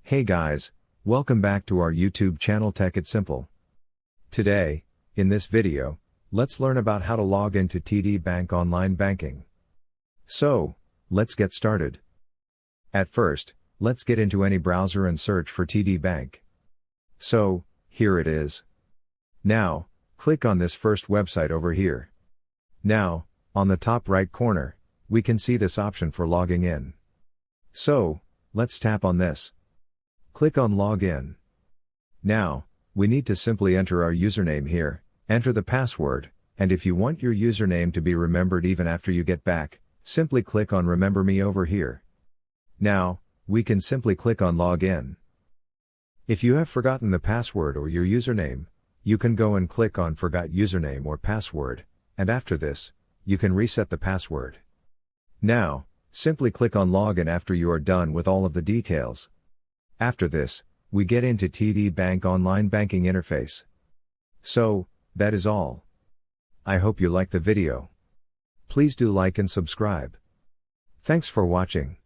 Hey guys, welcome back to our YouTube channel Tech It Simple. Today, in this video, let's learn about how to log into TD Bank Online Banking. So, let's get started. At first, let's get into any browser and search for TD Bank. So, here it is. Now, click on this first website over here. Now, on the top right corner, we can see this option for logging in. So, let's tap on this. Click on Login. Now, we need to simply enter our username here, enter the password, and if you want your username to be remembered even after you get back, simply click on Remember Me over here. Now, we can simply click on Login. If you have forgotten the password or your username, you can go and click on Forgot Username or Password, and after this, you can reset the password. Now, simply click on Login after you are done with all of the details. After this, we get into TD Bank Online Banking interface. So, that is all. I hope you liked the video. Please do like and subscribe. Thanks for watching.